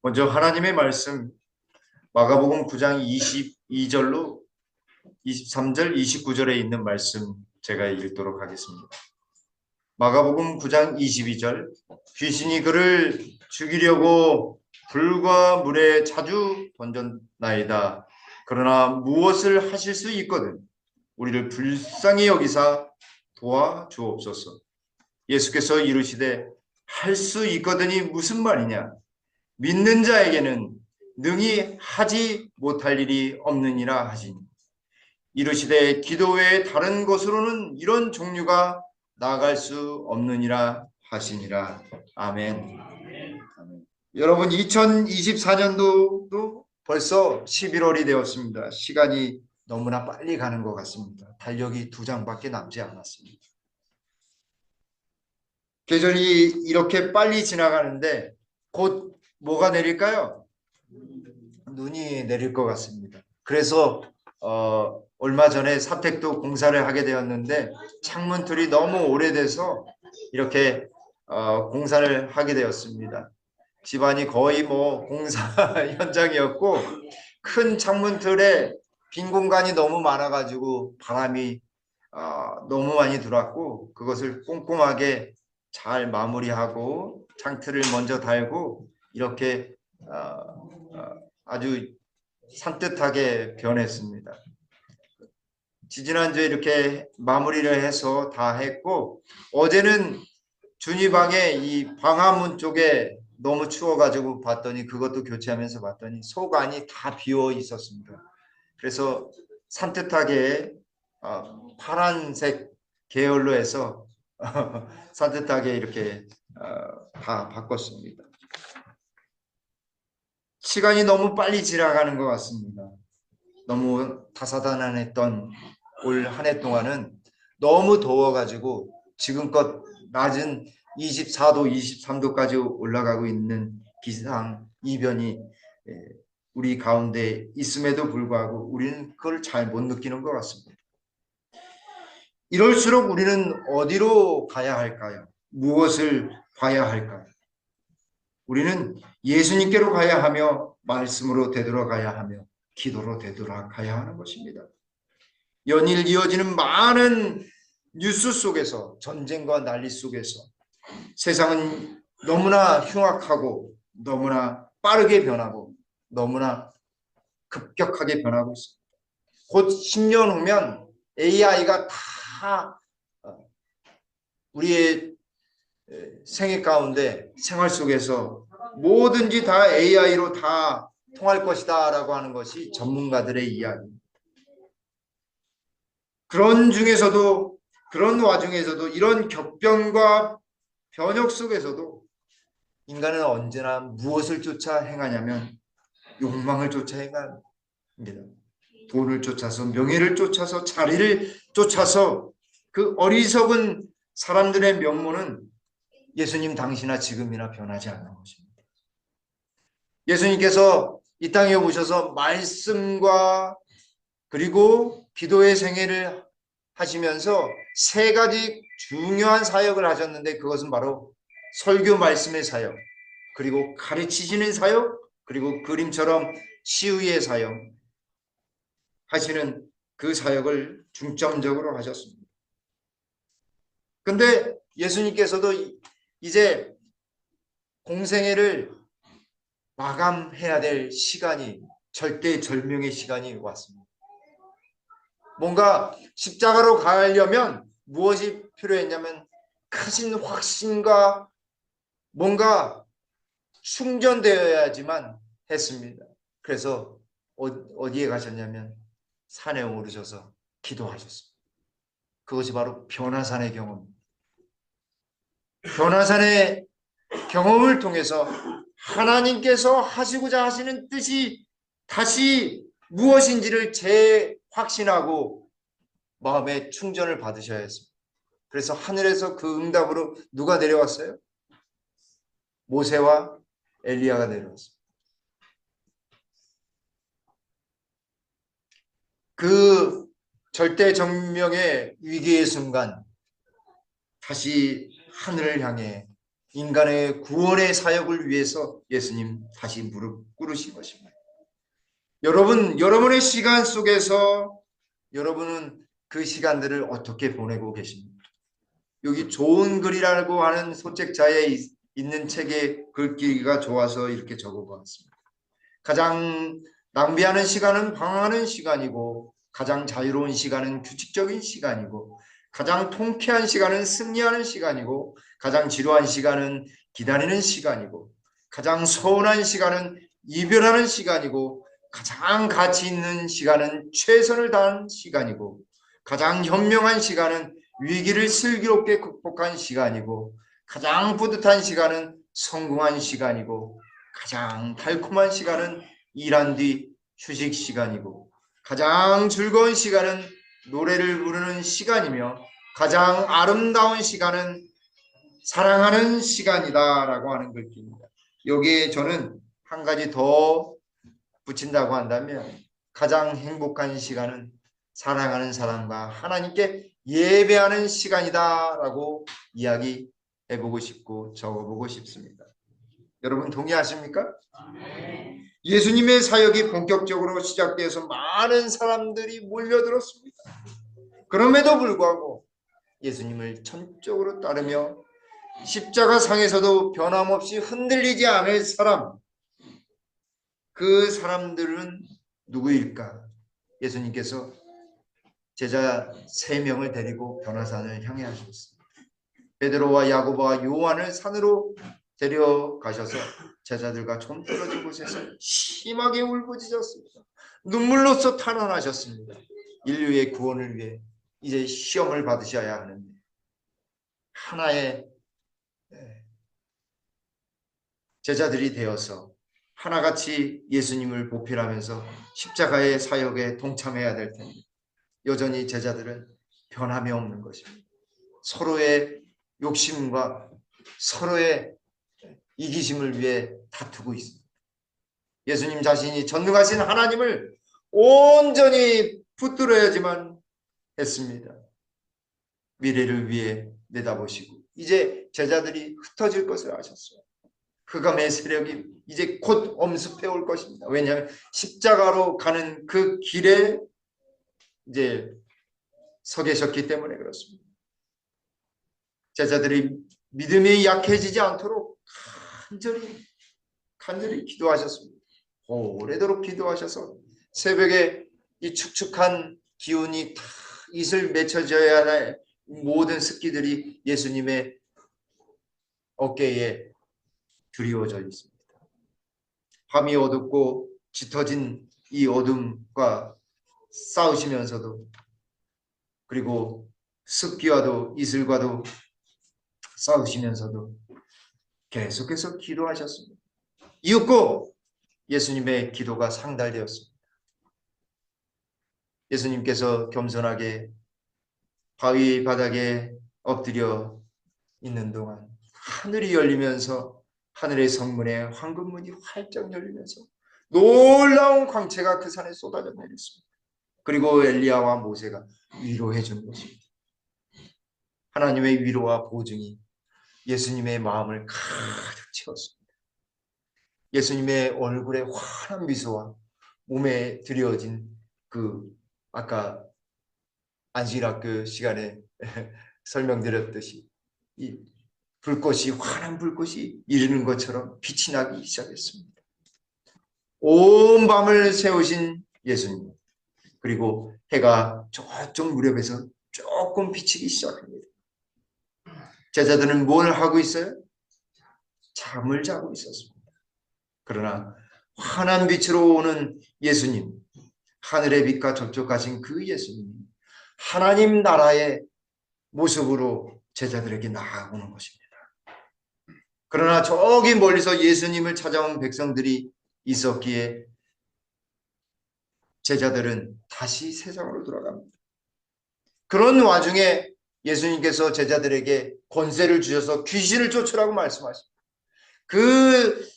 먼저 하나님의 말씀 마가복음 9장 22절로 23절, 29절에 있는 말씀 제가 읽도록 하겠습니다. 마가복음 9장 22절, 귀신이 그를 죽이려고 불과 물에 자주 던졌나이다. 그러나 무엇을 하실 수 있거든 우리를 불쌍히 여기사 도와주옵소서. 예수께서 이르시되 할 수 있거든이 무슨 말이냐? 믿는 자에게는 능히 하지 못할 일이 없느니라 하시니, 이르시되 기도 외에 다른 곳으로는 이런 종류가 나아갈 수 없느니라 하시니라. 아멘. 아멘. 여러분, 2024년도도 벌써 11월이 되었습니다. 시간이 너무나 빨리 가는 것 같습니다. 달력이 2장밖에 남지 않았습니다. 계절이 이렇게 빨리 지나가는데 곧 뭐가 내릴까요? 눈이 내릴 것 같습니다. 그래서 얼마 전에 사택도 공사를 하게 되었는데 창문 틀이 너무 오래돼서 이렇게 공사를 하게 되었습니다. 집안이 거의 뭐 공사 현장이었고 큰 창문 틀에 빈 공간이 너무 많아가지고 바람이 너무 많이 들어왔고 그것을 꼼꼼하게 잘 마무리하고 창틀을 먼저 달고 이렇게 아주 산뜻하게 변했습니다. 지지난주에 이렇게 마무리를 해서 다 했고 어제는 준이 방에 이 방화문 쪽에 너무 추워가지고 봤더니 그것도 교체하면서 봤더니 속 안이 다 비어 있었습니다. 그래서 산뜻하게 파란색 계열로 해서 산뜻하게 이렇게 다 바꿨습니다. 시간이 너무 빨리 지나가는 것 같습니다. 너무 다사다난했던 올 한 해 동안은 너무 더워가지고 지금껏 낮은 24도, 23도까지 올라가고 있는 기상 이변이 우리 가운데 있음에도 불구하고 우리는 그걸 잘 못 느끼는 것 같습니다. 이럴수록 우리는 어디로 가야 할까요? 무엇을 봐야 할까요? 우리는 예수님께로 가야 하며 말씀으로 되돌아가야 하며 기도로 되돌아가야 하는 것입니다. 연일 이어지는 많은 뉴스 속에서 전쟁과 난리 속에서 세상은 너무나 흉악하고 너무나 빠르게 변하고 너무나 급격하게 변하고 있습니다. 곧 10년 후면 AI가 다 우리의 생애 가운데 생활 속에서 뭐든지 다 AI로 다 통할 것이다 라고 하는 것이 전문가들의 이야기입니다. 그런 와중에서도 이런 격변과 변혁 속에서도 인간은 언제나 무엇을 쫓아 행하냐면 욕망을 쫓아 행합니다. 돈을 쫓아서 명예를 쫓아서 자리를 쫓아서 그 어리석은 사람들의 면모는 예수님 당시나 지금이나 변하지 않는 것입니다. 예수님께서 이 땅에 오셔서 말씀과 그리고 기도의 생애를 하시면서 세 가지 중요한 사역을 하셨는데 그것은 바로 설교 말씀의 사역, 그리고 가르치시는 사역, 그리고 그림처럼 시위의 사역 하시는 그 사역을 중점적으로 하셨습니다. 근데 예수님께서도 이제 공생애를 마감해야 될 시간이 절대절명의 시간이 왔습니다. 뭔가 십자가로 가려면 무엇이 필요했냐면 크신 확신과 뭔가 충전되어야지만 했습니다. 그래서 어디에 가셨냐면 산에 오르셔서 기도하셨습니다. 그것이 바로 변화산의 경험입니다. 변화산의 경험을 통해서 하나님께서 하시고자 하시는 뜻이 다시 무엇인지를 재확신하고 마음의 충전을 받으셔야 했습니다. 그래서 하늘에서 그 응답으로 누가 내려왔어요? 모세와 엘리야가 내려왔습니다. 그 절대정명의 위기의 순간 다시 하늘을 향해 인간의 구원의 사역을 위해서 예수님 다시 무릎 꿇으신 것입니다. 여러분의 시간 속에서 여러분은 그 시간들을 어떻게 보내고 계십니까? 여기 좋은 글이라고 하는 소책자에 있는 책에 글귀가 좋아서 이렇게 적어보았습니다. 가장 낭비하는 시간은 방황하는 시간이고, 가장 자유로운 시간은 규칙적인 시간이고, 가장 통쾌한 시간은 승리하는 시간이고, 가장 지루한 시간은 기다리는 시간이고, 가장 서운한 시간은 이별하는 시간이고, 가장 가치 있는 시간은 최선을 다한 시간이고, 가장 현명한 시간은 위기를 슬기롭게 극복한 시간이고, 가장 뿌듯한 시간은 성공한 시간이고, 가장 달콤한 시간은 일한 뒤 휴식 시간이고, 가장 즐거운 시간은 노래를 부르는 시간이며, 가장 아름다운 시간은 사랑하는 시간이다 라고 하는 글귀입니다. 여기에 저는 한 가지 더 붙인다고 한다면, 가장 행복한 시간은 사랑하는 사람과 하나님께 예배하는 시간이다 라고 이야기해보고 싶고 적어보고 싶습니다. 여러분 동의하십니까? 예수님의 사역이 본격적으로 시작돼서 많은 사람들이 몰려들었습니다. 그럼에도 불구하고 예수님을 전적으로 따르며 십자가 상에서도 변함없이 흔들리지 않을 사람, 그 사람들은 누구일까? 예수님께서 제자 3명을 데리고 변화산을 향해 하셨습니다. 베드로와 야고보와 요한을 산으로 데려가셔서 제자들과 좀 떨어진 곳에서 심하게 울부짖었습니다. 눈물로써 탄원하셨습니다. 인류의 구원을 위해 이제 시험을 받으셔야 하는데, 하나의 제자들이 되어서 하나같이 예수님을 보필하면서 십자가의 사역에 동참해야 될 텐데, 여전히 제자들은 변함이 없는 것입니다. 서로의 욕심과 서로의 이기심을 위해 다투고 있습니다. 예수님 자신이 전능하신 하나님을 온전히 붙들어야지만 했습니다. 미래를 위해 내다보시고 이제 제자들이 흩어질 것을 아셨어요. 흑암의 세력이 이제 곧 엄습해 올 것입니다. 왜냐하면 십자가로 가는 그 길에 이제 서 계셨기 때문에 그렇습니다. 제자들이 믿음이 약해지지 않도록 간절히 기도하셨습니다. 오래도록 기도하셔서 새벽에 이 축축한 기운이 다 이슬 맺혀져야 할 모든 습기들이 예수님의 어깨에 드리워져 있습니다. 밤이 어둡고 짙어진 이 어둠과 싸우시면서도, 그리고 습기와도 이슬과도 싸우시면서도 계속해서 기도하셨습니다. 이윽고 예수님의 기도가 상달되었습니다. 예수님께서 겸손하게 바위 바닥에 엎드려 있는 동안 하늘이 열리면서 하늘의 성문에 황금문이 활짝 열리면서 놀라운 광채가 그 산에 쏟아져 내렸습니다. 그리고 엘리야와 모세가 위로해 주는 것입니다. 하나님의 위로와 보증이 예수님의 마음을 가득 채웠습니다. 예수님의 얼굴에 환한 미소와 몸에 드려진 그 아까 안식일학교 시간에 설명드렸듯이 이 불꽃이, 환한 불꽃이 이르는 것처럼 빛이 나기 시작했습니다. 온 밤을 세우신 예수님, 그리고 해가 저쪽 무렵에서 조금 비치기 시작합니다. 제자들은 뭘 하고 있어요? 잠을 자고 있었습니다. 그러나 환한 빛으로 오는 예수님, 하늘의 빛과 접촉하신 그 예수님이 하나님 나라의 모습으로 제자들에게 나아오는 것입니다. 그러나 저기 멀리서 예수님을 찾아온 백성들이 있었기에 제자들은 다시 세상으로 돌아갑니다. 그런 와중에 예수님께서 제자들에게 권세를 주셔서 귀신을 쫓으라고 말씀하십니다. 그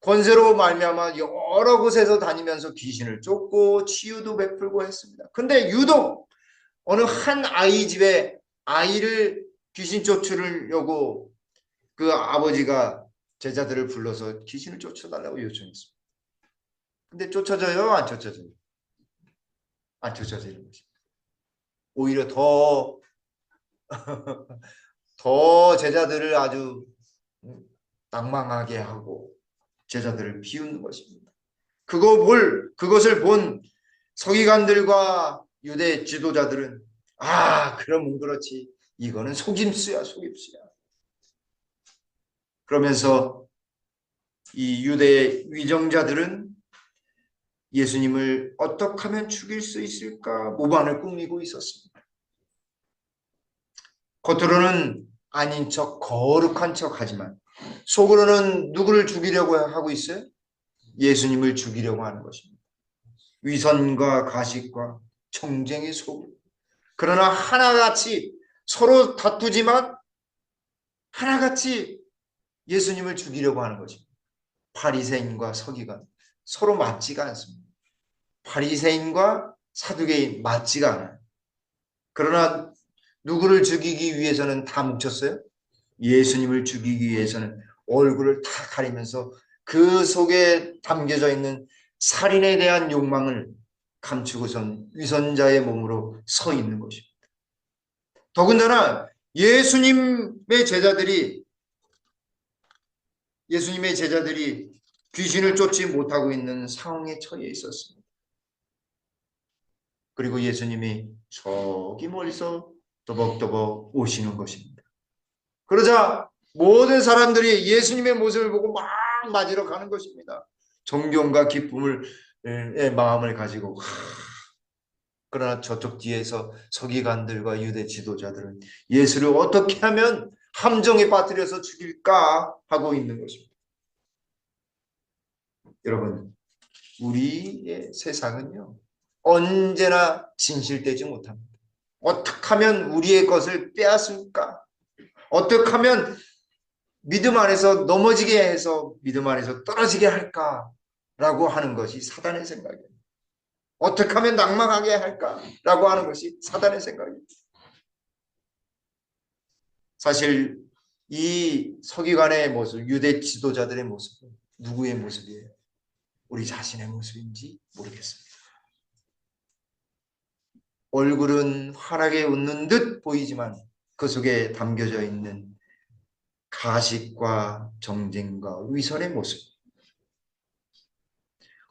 권세로 말미암아 여러 곳에서 다니면서 귀신을 쫓고 치유도 베풀고 했습니다. 근데 유독 어느 한 아이 집에 아이를 귀신 쫓으려고 그 아버지가 제자들을 불러서 귀신을 쫓아달라고 요청했습니다. 근데 쫓아져요? 안 쫓아져요? 안 쫓아지는 거죠. 오히려 더 제자들을 아주 낭망하게 하고 제자들을 비웃는 것입니다. 그것을 본 서기관들과 유대 지도자들은 그러면 그렇지. 이거는 속임수야, 속임수야. 그러면서 이 유대 위정자들은 예수님을 어떻게 하면 죽일 수 있을까 모반을 꾸미고 있었습니다. 겉으로는 아닌 척, 거룩한 척 하지만 속으로는 누구를 죽이려고 하고 있어요? 예수님을 죽이려고 하는 것입니다. 위선과 가식과 정쟁의 속. 그러나 하나같이 서로 다투지만 하나같이 예수님을 죽이려고 하는 것입니다. 바리새인과 서기관 서로 맞지가 않습니다. 바리새인과 사두개인 맞지가 않아요. 그러나 누구를 죽이기 위해서는 다 뭉쳤어요? 예수님을 죽이기 위해서는 얼굴을 다 가리면서 그 속에 담겨져 있는 살인에 대한 욕망을 감추고선 위선자의 몸으로 서 있는 것입니다. 더군다나 예수님의 제자들이 귀신을 쫓지 못하고 있는 상황에 처해 있었습니다. 그리고 예수님이 저기 멀리서 또벅또벅 오시는 것입니다. 그러자 모든 사람들이 예수님의 모습을 보고 막 맞으러 가는 것입니다. 존경과 기쁨의 마음을 가지고. 그러나 저쪽 뒤에서 서기관들과 유대 지도자들은 예수를 어떻게 하면 함정에 빠뜨려서 죽일까 하고 있는 것입니다. 여러분, 우리의 세상은요, 언제나 진실되지 못합니다. 어떻게 하면 우리의 것을 빼앗을까? 어떻게 하면 믿음 안에서 넘어지게 해서 믿음 안에서 떨어지게 할까라고 하는 것이 사단의 생각입니다. 어떻게 하면 낭망하게 할까라고 하는 것이 사단의 생각입니다. 사실 이 서기관의 모습, 유대 지도자들의 모습은 누구의 모습이에요? 우리 자신의 모습인지 모르겠습니다. 얼굴은 환하게 웃는 듯 보이지만 그 속에 담겨져 있는 가식과 정쟁과 위선의 모습.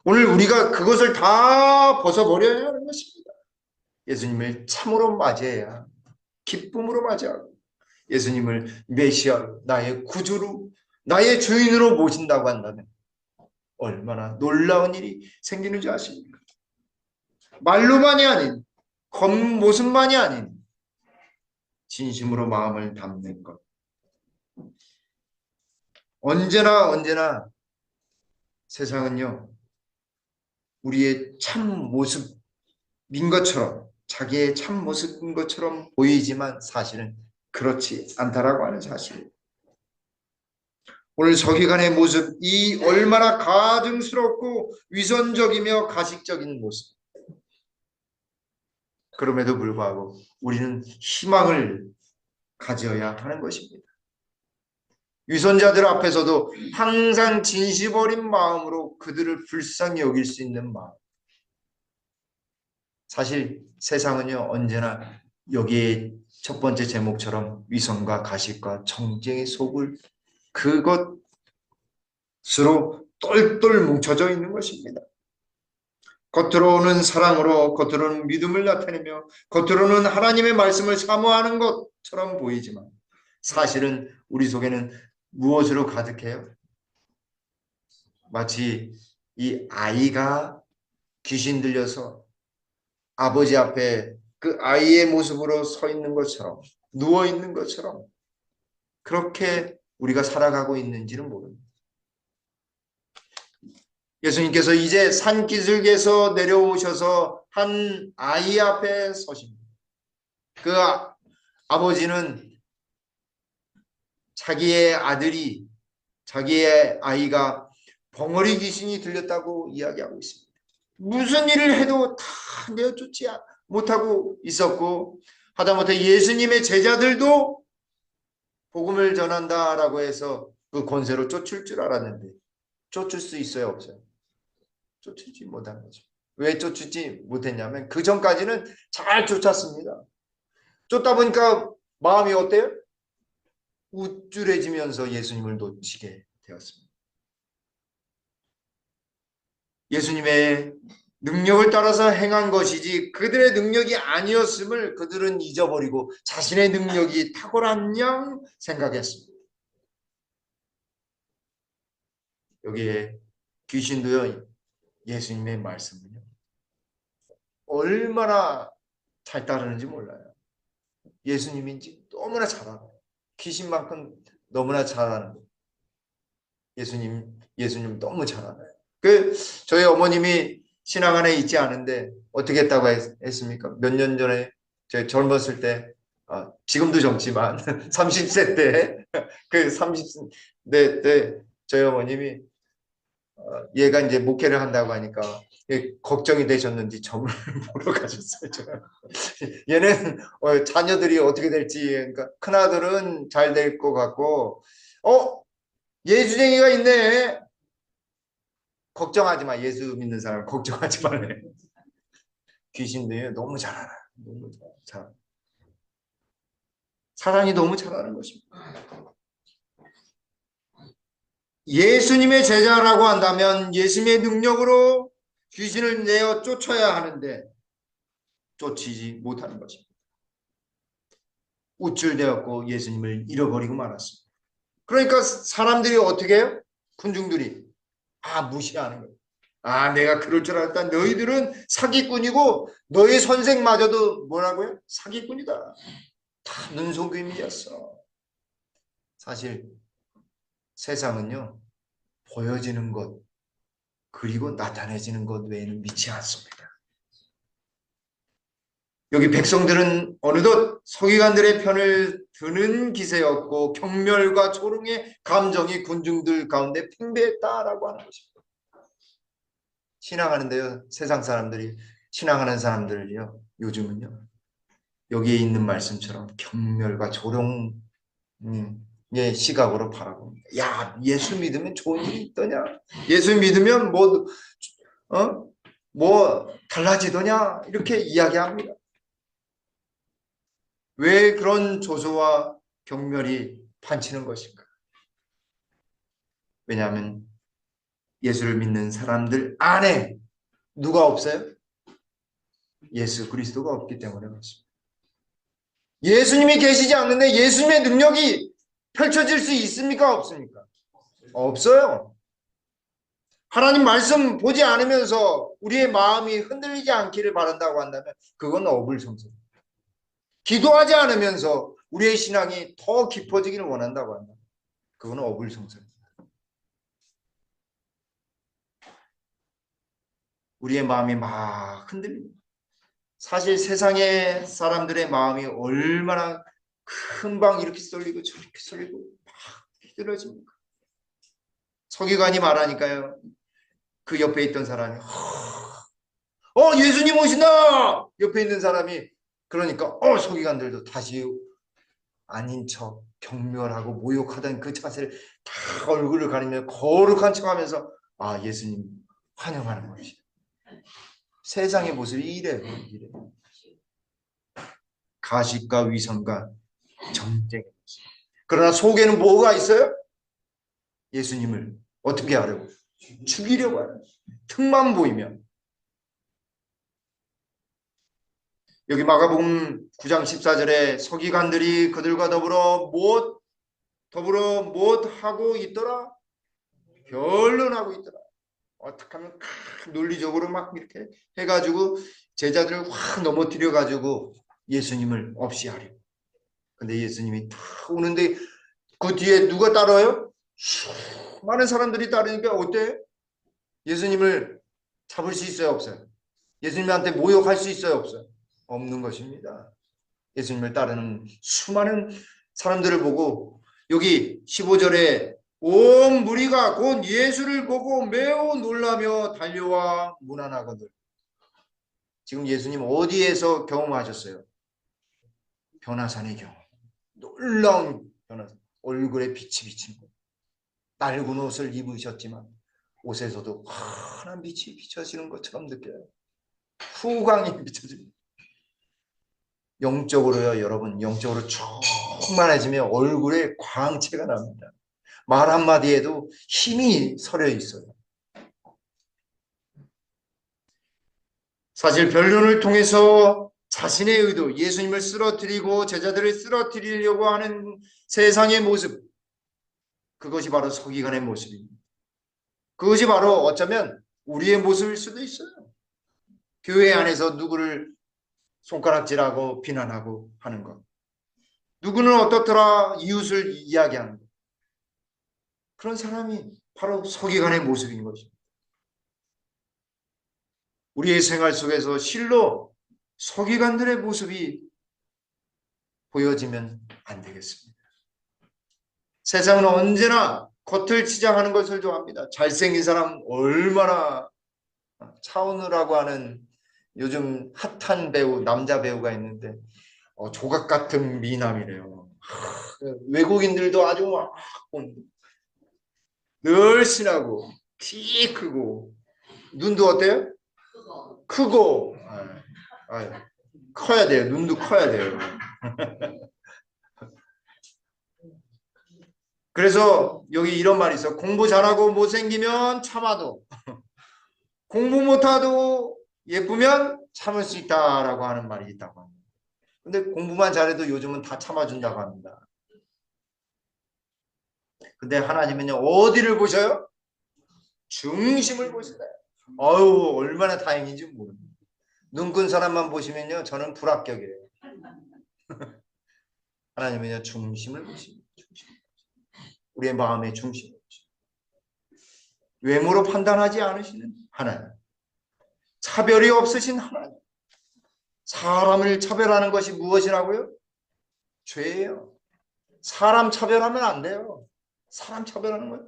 오늘 우리가 그것을 다 벗어버려야 하는 것입니다. 예수님을 참으로 맞이해야 기쁨으로 맞이하고 예수님을 메시아로 나의 구주로 나의 주인으로 모신다고 한다면 얼마나 놀라운 일이 생기는 줄 아십니까? 말로만이 아닌 겉모습만이 아닌 진심으로 마음을 담는 것. 언제나 세상은요, 우리의 참 모습인 것처럼, 자기의 참 모습인 것처럼 보이지만 사실은 그렇지 않다라고 하는 사실이에요. 오늘 서기관의 모습이 얼마나 가증스럽고 위선적이며 가식적인 모습. 그럼에도 불구하고 우리는 희망을 가져야 하는 것입니다. 위선자들 앞에서도 항상 진심 어린 마음으로 그들을 불쌍히 여길 수 있는 마음. 사실 세상은요, 언제나 여기에 첫 번째 제목처럼 위선과 가식과 정쟁의 속을 그것으로 똘똘 뭉쳐져 있는 것입니다. 겉으로는 사랑으로, 겉으로는 믿음을 나타내며, 겉으로는 하나님의 말씀을 사모하는 것처럼 보이지만 사실은 우리 속에는 무엇으로 가득해요? 마치 이 아이가 귀신 들려서 아버지 앞에 그 아이의 모습으로 서 있는 것처럼, 누워 있는 것처럼 그렇게 우리가 살아가고 있는지는 모릅니다. 예수님께서 이제 산기슭에서 내려오셔서 한 아이 앞에 서십니다. 그 아버지는 자기의 아이가 벙어리 귀신이 들렸다고 이야기하고 있습니다. 무슨 일을 해도 다 내어쫓지 못하고 있었고, 하다못해 예수님의 제자들도 복음을 전한다라고 해서 그 권세로 쫓을 줄 알았는데 쫓을 수 있어요, 없어요? 쫓지 못한 거죠. 왜 쫓지 못했냐면 그 전까지는 잘 쫓았습니다. 쫓다 보니까 마음이 어때요? 우쭐해지면서 예수님을 놓치게 되었습니다. 예수님의 능력을 따라서 행한 것이지 그들의 능력이 아니었음을 그들은 잊어버리고 자신의 능력이 탁월한 양 생각했습니다. 여기에 귀신도요, 예수님의 말씀은요, 얼마나 잘 따르는지 몰라요. 예수님인지 너무나 잘 알아요. 귀신만큼 너무나 잘 아는 거예요. 예수님 너무 잘 알아요. 저희 어머님이 신앙 안에 있지 않은데 어떻게 했다고 했습니까? 몇 년 전에 제가 젊었을 때, 지금도 젊지만 30세 때, 그 30대 때 저희 어머님이 얘가 이제 목회를 한다고 하니까 걱정이 되셨는지 점을 보러 가셨어요. 얘는 자녀들이 어떻게 될지, 그러니까 큰아들은 잘 될 것 같고, 예수쟁이가 있네. 걱정하지 마. 예수 믿는 사람 걱정하지 말래. 귀신들이 너무 잘 알아요. 너무 잘 알아요. 사랑이 너무 잘하는 것입니다. 예수님의 제자라고 한다면 예수님의 능력으로 귀신을 내어 쫓아야 하는데 쫓이지 못하는 것입니다. 우쭐대었고 예수님을 잃어버리고 말았습니다. 그러니까 사람들이 어떻게 해요? 군중들이 무시하는 거예요. 내가 그럴 줄 알았다. 너희들은 사기꾼이고 너희 선생마저도 뭐라고요? 사기꾼이다. 다 눈속임이었어. 사실 세상은요, 보여지는 것 그리고 나타내지는 것 외에는 믿지 않습니다. 여기 백성들은 어느덧 서기관들의 편을 드는 기세였고 경멸과 조롱의 감정이 군중들 가운데 팽배했다라고 하는 것입니다. 신앙하는데요, 세상 사람들이 신앙하는 사람들이요, 요즘은요, 여기에 있는 말씀처럼 경멸과 조롱의 시각으로 바라봅니다. 야, 예수 믿으면 좋은 일이 있더냐? 예수 믿으면 뭐 달라지더냐? 이렇게 이야기합니다. 왜 그런 조소와 경멸이 판치는 것인가? 왜냐하면 예수를 믿는 사람들 안에 누가 없어요? 예수 그리스도가 없기 때문에 그렇습니다. 예수님이 계시지 않는데 예수님의 능력이 펼쳐질 수 있습니까? 없습니까? 없어요. 하나님 말씀 보지 않으면서 우리의 마음이 흔들리지 않기를 바란다고 한다면 그건 어불성설입니다. 기도하지 않으면서 우리의 신앙이 더 깊어지기를 원한다고 한다면 그건 어불성설입니다. 우리의 마음이 막 흔들립니다. 사실 세상의 사람들의 마음이 얼마나 금방 이렇게 쏠리고 저렇게 쏠리고 막 휘둘러집니까? 서기관이 말하니까요, 그 옆에 있던 사람이 예수님 오신다! 옆에 있는 사람이 그러니까 서기관들도 다시 아닌 척 경멸하고 모욕하던 그 자세를 다 얼굴을 가리며 거룩한 척하면서 예수님 환영하는 것이에요. 세상의 모습이 이래요. 가식과 위선과 전쟁. 그러나 속에는 뭐가 있어요? 예수님을 어떻게 하려고? 죽이려고 하는. 틈만 보이면. 여기 마가복음 9장 14절에 서기관들이 그들과 더불어 무엇 하고 있더라? 변론하고 있더라. 어떻게 하면 논리적으로 막 이렇게 해가지고 제자들을 확 넘어뜨려 가지고 예수님을 없이 하려. 근데 예수님이 탁 오는데 그 뒤에 누가 따라요? 많은 사람들이 따르니까 어때? 예수님을 잡을 수 있어요, 없어요? 예수님한테 모욕할 수 있어요, 없어요? 없는 것입니다. 예수님을 따르는 수많은 사람들을 보고 여기 15절에 온 무리가 곧 예수를 보고 매우 놀라며 달려와 문안하거늘. 지금 예수님 어디에서 경험하셨어요? 변화산의 경험. 놀라운 변화산. 얼굴에 빛이 비치는 거예요. 낡은 옷을 입으셨지만 옷에서도 환한 빛이 비춰지는 것처럼 느껴요. 후광이 비춰집니다. 영적으로요, 여러분, 영적으로 충만해지면 얼굴에 광채가 납니다. 말 한마디에도 힘이 서려 있어요. 사실 변론을 통해서 자신의 의도, 예수님을 쓰러뜨리고 제자들을 쓰러뜨리려고 하는 세상의 모습, 그것이 바로 서기관의 모습입니다. 그것이 바로 어쩌면 우리의 모습일 수도 있어요. 교회 안에서 누구를 손가락질하고 비난하고 하는 것, 누구는 어떻더라 이웃을 이야기하는 것, 그런 사람이 바로 서기관의 모습인 것입니다. 우리의 생활 속에서 실로 서기관들의 모습이 보여지면 안 되겠습니다. 세상은 언제나 겉을 치장하는 것을 좋아합니다. 잘생긴 사람 얼마나, 차은우라고 하는 요즘 핫한 배우, 남자 배우가 있는데 조각 같은 미남이래요. 외국인들도 아주 막 늘씬하고 키 크고 눈도 어때요? 크고 커야 돼요. 눈도 커야 돼요. 그래서 여기 이런 말이 있어. 공부 잘하고 못생기면 참아도, 공부 못하도 예쁘면 참을 수 있다라고 하는 말이 있다고 합니다. 근데 공부만 잘해도 요즘은 다 참아준다고 합니다. 근데 하나님은요, 어디를 보셔요? 중심을 보시나요? 어우, 얼마나 다행인지 모릅니다. 눈 끈 사람만 보시면요, 저는 불합격이에요. 하나님은요, 중심을 보십니다. 중심. 우리의 마음의 중심을 보십니다. 외모로 판단하지 않으시는 하나님. 차별이 없으신 하나님. 사람을 차별하는 것이 무엇이라고요? 죄예요. 사람 차별하면 안 돼요. 사람 차별하는 건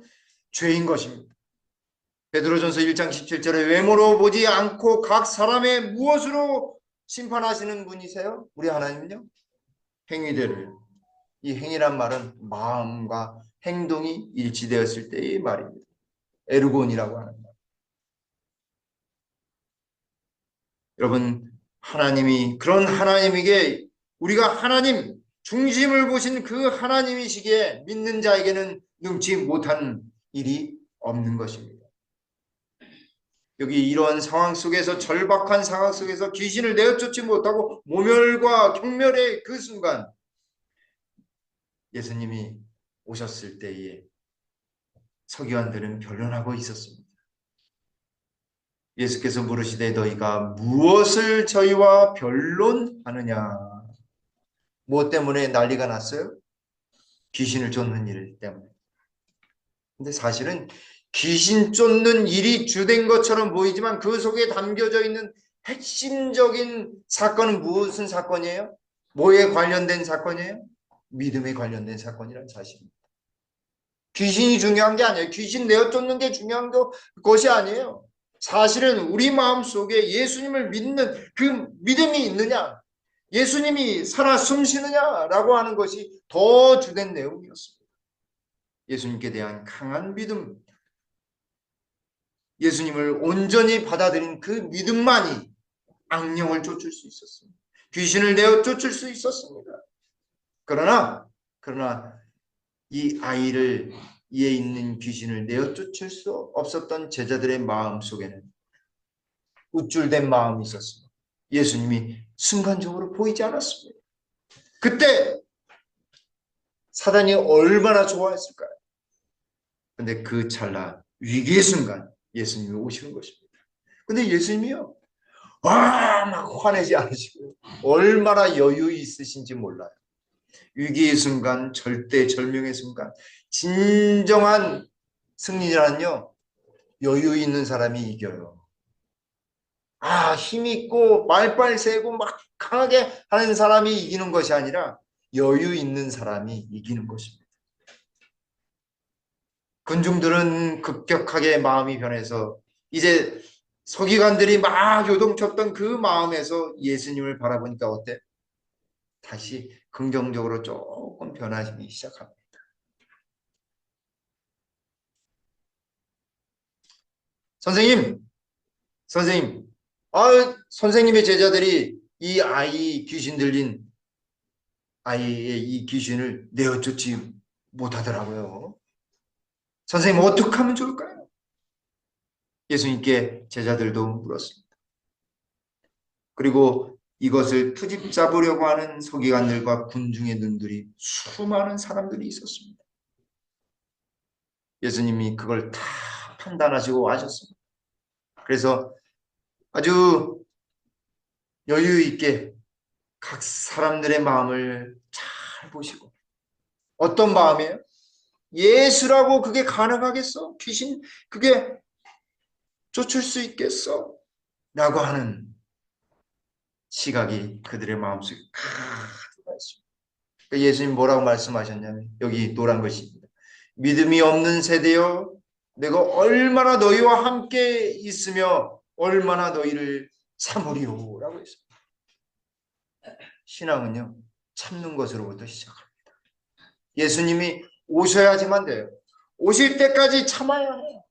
죄인 것입니다. 베드로전서 1장 17절에 외모로 보지 않고 각 사람의 무엇으로 심판하시는 분이세요? 우리 하나님은요? 행위대로요. 이 행위란 말은 마음과 행동이 일치되었을 때의 말입니다. 에르곤이라고 하는 말. 여러분, 하나님이 그런 하나님에게 우리가 하나님 중심을 보신 그 하나님이시기에 믿는 자에게는 능치 못한 일이 없는 것입니다. 여기 이러한 상황 속에서, 절박한 상황 속에서 귀신을 내어쫓지 못하고 모멸과 경멸의 그 순간, 예수님이 오셨을 때에 서기관들은 변론하고 있었습니다. 예수께서 물으시되 너희가 무엇을 저희와 변론하느냐? 무엇 때문에 난리가 났어요? 귀신을 쫓는 일 때문에. 근데 사실은 귀신 쫓는 일이 주된 것처럼 보이지만 그 속에 담겨져 있는 핵심적인 사건은 무슨 사건이에요? 뭐에 관련된 사건이에요? 믿음에 관련된 사건이란 사실입니다. 귀신이 중요한 게 아니에요. 귀신 내어 쫓는 게 중요한 것이 아니에요. 사실은 우리 마음속에 예수님을 믿는 그 믿음이 있느냐, 예수님이 살아 숨쉬느냐라고 하는 것이 더 주된 내용이었습니다. 예수님께 대한 강한 믿음, 예수님을 온전히 받아들인 그 믿음만이 악령을 쫓을 수 있었습니다. 귀신을 내어 쫓을 수 있었습니다. 그러나 이 아이를, 이에 있는 귀신을 내어 쫓을 수 없었던 제자들의 마음 속에는 우쭐된 마음이 있었습니다. 예수님이 순간적으로 보이지 않았습니다. 그때 사단이 얼마나 좋아했을까요? 근데 그 찰나 위기의 순간 예수님이 오시는 것입니다. 근데 예수님이요, 막 화내지 않으시고요, 얼마나 여유 있으신지 몰라요. 위기의 순간, 절대절명의 순간, 진정한 승리라는요, 여유 있는 사람이 이겨요. 힘 있고 말빨 세고 막 강하게 하는 사람이 이기는 것이 아니라 여유 있는 사람이 이기는 것입니다. 군중들은 급격하게 마음이 변해서 이제 서기관들이 막 요동쳤던 그 마음에서 예수님을 바라보니까 어때? 다시 긍정적으로 조금 변하기 시작합니다. 선생님, 선생님, 아, 선생님의 제자들이 이 아이 귀신 들린 아이의 이 귀신을 내어쫓지 못하더라고요. 선생님, 어떻게 하면 좋을까요? 예수님께 제자들도 물었습니다. 그리고 이것을 트집 잡으려고 하는 서기관들과 군중의 눈들이 수많은 사람들이 있었습니다. 예수님이 그걸 다 판단하시고 아셨습니다. 그래서 아주 여유 있게 각 사람들의 마음을 잘 보시고, 어떤 마음이에요? 예수라고 그게 가능하겠어? 귀신 그게 쫓을 수 있겠어? 라고 하는 시각이 그들의 마음속에 가득 있습니다. 예수님 뭐라고 말씀하셨냐면 여기 노란 것입니다. 믿음이 없는 세대여, 내가 얼마나 너희와 함께 있으며 얼마나 너희를 참으리요 라고 했습니다. 신앙은요, 참는 것으로부터 시작합니다. 예수님이 오셔야지만 돼요. 오실 때까지 참아야 해요.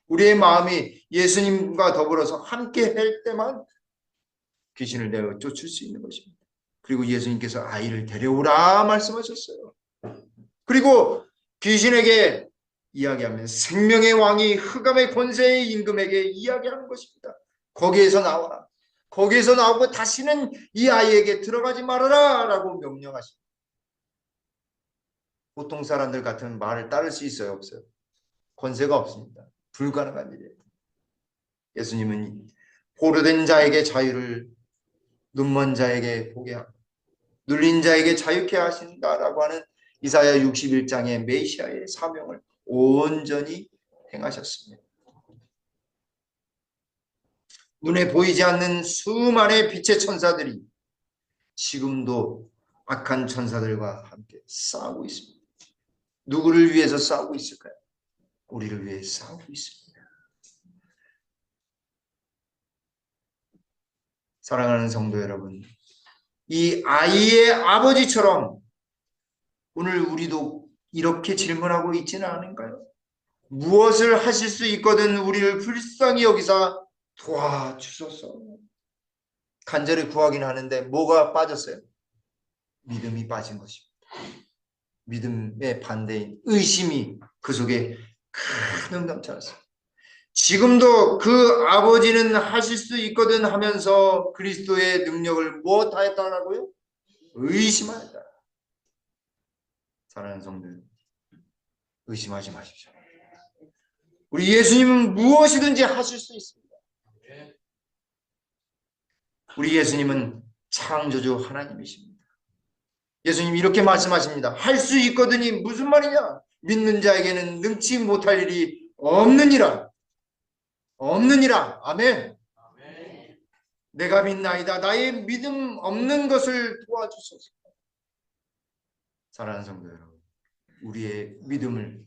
우리의 마음이 예수님과 더불어서 함께 할 때만 귀신을 내어 쫓을 수 있는 것입니다. 그리고 예수님께서 아이를 데려오라 말씀하셨어요. 그리고 귀신에게 이야기하면 생명의 왕이 흑암의 권세의 임금에게 이야기하는 것입니다. 거기에서 나와라. 거기에서 나오고 다시는 이 아이에게 들어가지 말아라 라고 명령하십니다. 보통 사람들 같은 말을 따를 수 있어요? 없어요? 권세가 없습니다. 불가능한 일이에요. 예수님은 포로된 자에게 자유를, 눈먼 자에게 보게 하고 눌린 자에게 자유케 하신다라고 하는 이사야 61장의 메시아의 사명을 온전히 행하셨습니다. 눈에 보이지 않는 수많은 빛의 천사들이 지금도 악한 천사들과 함께 싸우고 있습니다. 누구를 위해서 싸우고 있을까요? 우리를 위해 싸우고 있습니다. 사랑하는 성도 여러분, 이 아이의 아버지처럼 오늘 우리도 이렇게 질문하고 있지는 않은가요? 무엇을 하실 수 있거든 우리를 불쌍히 여기사 도와주소서. 간절히 구하긴 하는데 뭐가 빠졌어요? 믿음이 빠진 것입니다. 믿음의 반대인 의심이 그 속에 가득 넘쳐났습니다. 지금도 그 아버지는 하실 수 있거든 하면서 그리스도의 능력을 무엇하였다라고요? 의심하였다. 사랑하는 성도들, 의심하지 마십시오. 우리 예수님은 무엇이든지 하실 수 있습니다. 우리 예수님은 창조주 하나님이십니다. 예수님 이렇게 말씀하십니다. 할 수 있거든이 무슨 말이냐? 믿는 자에게는 능치 못할 일이 없느니라. 없느니라. 아멘. 내가 믿나이다. 나의 믿음 없는 것을 도와주소서. 사랑하는 성도 여러분, 우리의 믿음을,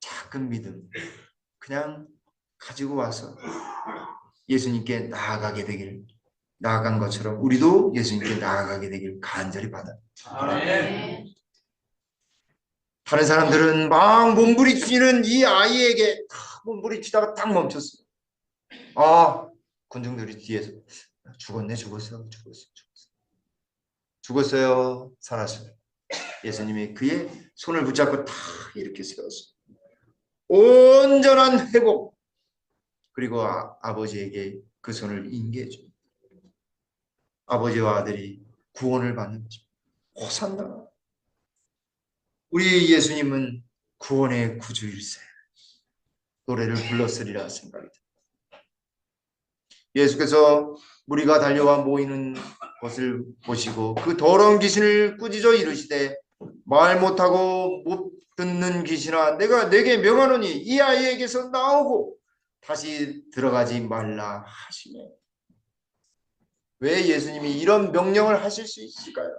작은 믿음 그냥 가지고 와서 예수님께 나아가게 되길, 나아간 것처럼 우리도 예수님께 나아가게 되길 간절히 바랍니다. 다른 사람들은 막 몸부림치는 이 아이에게 몸부림치다가 딱 멈췄어요. 아, 군중들이 뒤에서 죽었어요, 살았어요. 예수님이 그의 손을 붙잡고 딱 이렇게 세웠어요. 온전한 회복. 그리고 아버지에게 그 손을 인계해 줍니다. 아버지와 아들이 구원을 받는 것입니다. 호산나. 우리 예수님은 구원의 구주일세. 노래를 불렀으리라 생각이 듭니다. 예수께서 무리가 달려와 모이는 것을 보시고 그 더러운 귀신을 꾸짖어 이르시되 말 못하고 못 듣는 귀신아, 내가 내게 명하노니 이 아이에게서 나오고 다시 들어가지 말라 하시네. 왜 예수님이 이런 명령을 하실 수 있을까요?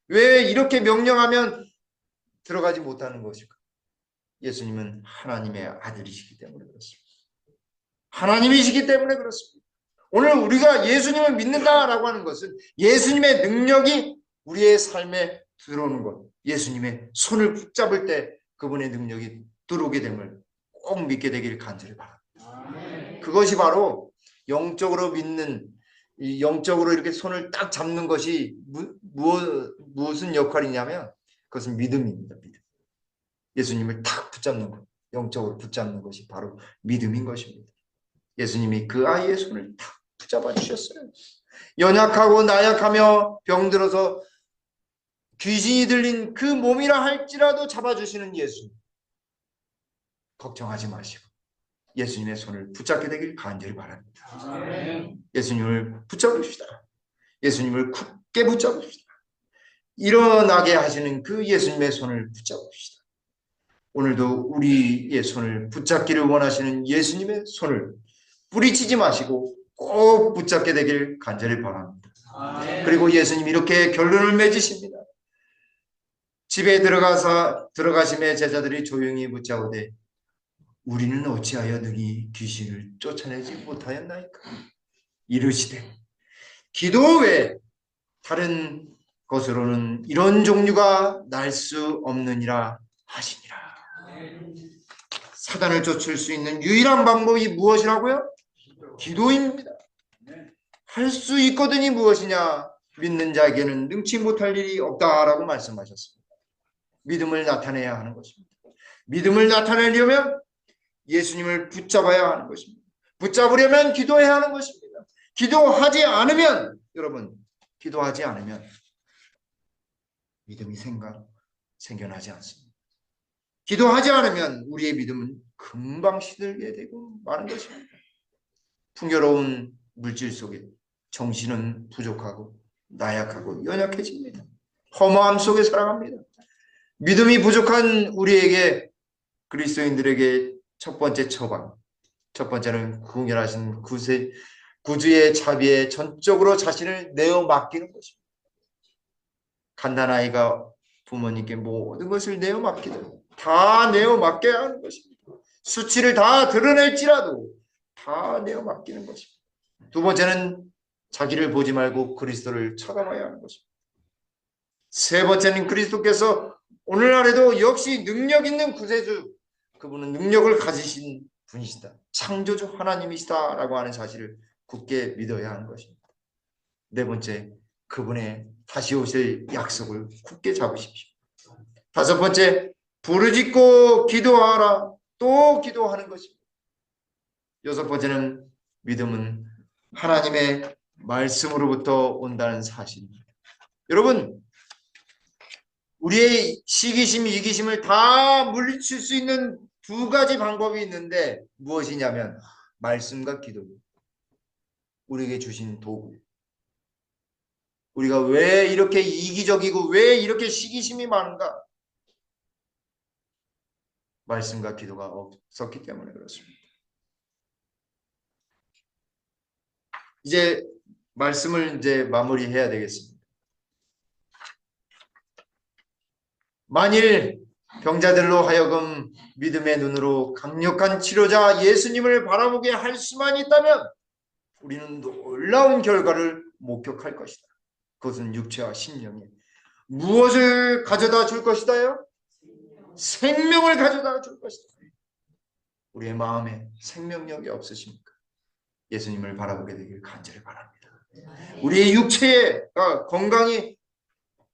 왜 이렇게 명령하면 들어가지 못하는 것일까? 예수님은 하나님의 아들이시기 때문에 그렇습니다. 하나님이시기 때문에 그렇습니다. 오늘 우리가 예수님을 믿는다라고 하는 것은 예수님의 능력이 우리의 삶에 들어오는 것, 예수님의 손을 붙잡을 때 그분의 능력이 들어오게 됨을 꼭 믿게 되기를 간절히 바랍니다. 그것이 바로 영적으로 믿는, 이 영적으로 이렇게 손을 딱 잡는 것이 무슨 역할이냐면 그것은 믿음입니다. 믿음. 예수님을 딱 붙잡는 것, 영적으로 붙잡는 것이 바로 믿음인 것입니다. 예수님이 그 아이의 손을 딱 붙잡아 주셨어요. 연약하고 나약하며 병들어서 귀신이 들린 그 몸이라 할지라도 잡아주시는 예수님. 걱정하지 마시고 예수님의 손을 붙잡게 되길 간절히 바랍니다. 예수님을 붙잡읍시다. 예수님을 굳게 붙잡읍시다. 일어나게 하시는 그 예수님의 손을 붙잡읍시다. 오늘도 우리의 손을 붙잡기를 원하시는 예수님의 손을 뿌리치지 마시고 꼭 붙잡게 되길 간절히 바랍니다. 그리고 예수님 이렇게 결론을 맺으십니다. 집에 들어가심에 제자들이 조용히 붙잡으되 우리는 어찌하여 능히 귀신을 쫓아내지 못하였나이까. 이르시되 기도 외에 다른 것으로는 이런 종류가 날 수 없느니라 하시니라. 사단을 쫓을 수 있는 유일한 방법이 무엇이라고요? 기도입니다. 할 수 있거든이 무엇이냐? 믿는 자에게는 능치 못할 일이 없다라고 말씀하셨습니다. 믿음을 나타내야 하는 것입니다. 믿음을 나타내려면 예수님을 붙잡아야 하는 것입니다. 붙잡으려면 기도해야 하는 것입니다. 기도하지 않으면, 여러분, 기도하지 않으면 믿음이 생겨나지 않습니다. 기도하지 않으면 우리의 믿음은 금방 시들게 되고 마는 것입니다. 풍요로운 물질 속에 정신은 부족하고 나약하고 연약해집니다. 허무함 속에 살아갑니다. 믿음이 부족한 우리에게, 그리스도인들에게 첫 번째 처방, 첫 번째는 궁결하신 구주의 자비에 전적으로 자신을 내어 맡기는 것입니다. 갓난아이가 부모님께 모든 것을 내어 맡기도록 다 내어 맡겨야 하는 것입니다. 수치를 다 드러낼지라도 다 내어 맡기는 것입니다. 두 번째는 자기를 보지 말고 그리스도를 쳐다봐야 하는 것입니다. 세 번째는 그리스도께서 오늘날에도 역시 능력 있는 구세주, 그분은 능력을 가지신 분이시다. 창조주 하나님이시다라고 하는 사실을 굳게 믿어야 하는 것입니다. 네 번째, 그분의 다시 오실 약속을 굳게 잡으십시오. 다섯 번째, 부르짖고 기도하라. 또 기도하는 것입니다. 여섯 번째는 믿음은 하나님의 말씀으로부터 온다는 사실입니다. 여러분, 우리의 시기심, 이기심을 다 물리칠 수 있는 두 가지 방법이 있는데 무엇이냐면 말씀과 기도. 우리에게 주신 도구. 우리가 왜 이렇게 이기적이고 왜 이렇게 시기심이 많은가? 말씀과 기도가 없었기 때문에 그렇습니다. 이제 말씀을 이제 마무리해야 되겠습니다. 만일 병자들로 하여금 믿음의 눈으로 강력한 치료자 예수님을 바라보게 할 수만 있다면 우리는 놀라운 결과를 목격할 것이다. 그것은 육체와 심령에 무엇을 가져다 줄 것이다요? 생명을 가져다 줄 것이다. 우리의 마음에 생명력이 없으십니까? 예수님을 바라보게 되길 간절히 바랍니다. 우리의 육체가 건강이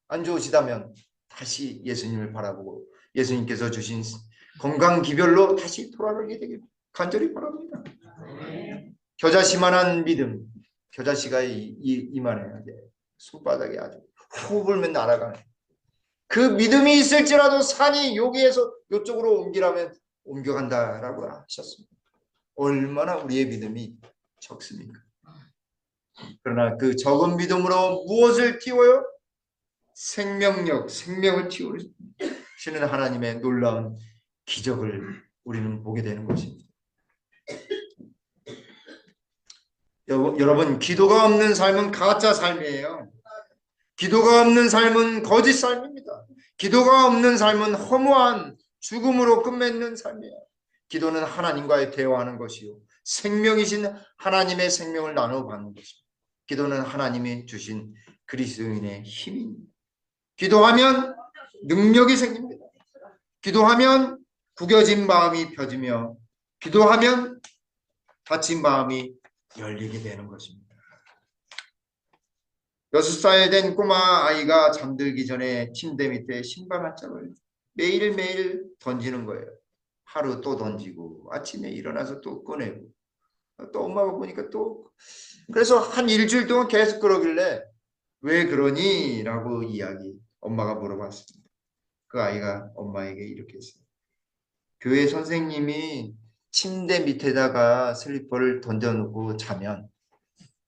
안 좋으시다면 다시 예수님을 바라보고 예수님께서 주신 건강 기별로 다시 돌아가게 되길 간절히 바랍니다. 겨자씨만한 믿음, 겨자씨가 이만해요. 손바닥에 아주 후 불면 날아가는 그 믿음이 있을지라도 산이 여기에서 이쪽으로 옮기라면 옮겨간다라고 하셨습니다. 얼마나 우리의 믿음이 적습니까? 그러나 그 적은 믿음으로 무엇을 띄워요? 생명력, 생명을 띄우시는 하나님의 놀라운 기적을 우리는 보게 되는 것입니다. 여러분, 기도가 없는 삶은 가짜 삶이에요. 기도가 없는 삶은 거짓 삶입니다. 기도가 없는 삶은 허무한 죽음으로 끝맺는 삶이에요. 기도는 하나님과의 대화하는 것이요, 생명이신 하나님의 생명을 나누어 받는 것입니다. 기도는 하나님이 주신 그리스도인의 힘입니다. 기도하면 능력이 생깁니다. 기도하면 구겨진 마음이 펴지며, 기도하면 다친 마음이 열리게 되는 것입니다. 6살 된 꼬마 아이가 잠들기 전에 침대 밑에 신발 한 짝을 매일매일 던지는 거예요. 하루 또 던지고 아침에 일어나서 또 꺼내고 또 엄마가 보니까 또 그래서 한 일주일 동안 계속 그러길래 왜 그러니? 라고 엄마가 물어봤습니다. 그 아이가 엄마에게 이렇게 했어요. 교회 선생님이 침대 밑에다가 슬리퍼를 던져놓고 자면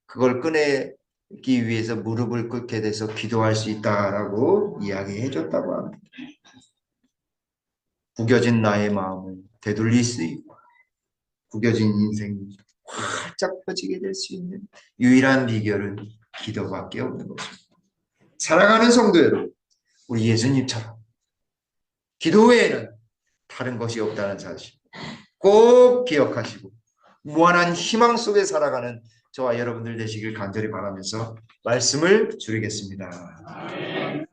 그걸 꺼내기 위해서 무릎을 꿇게 돼서 기도할 수 있다라고 이야기해 줬다고 합니다. 구겨진 나의 마음을 되돌릴 수 있고 구겨진 인생이 활짝 펴지게 될 수 있는 유일한 비결은 기도밖에 없는 것입니다. 사랑하는 성도 여러분, 우리 예수님처럼 기도 외에는 다른 것이 없다는 사실 꼭 기억하시고 무한한 희망 속에 살아가는 저와 여러분들 되시길 간절히 바라면서 말씀을 줄이겠습니다.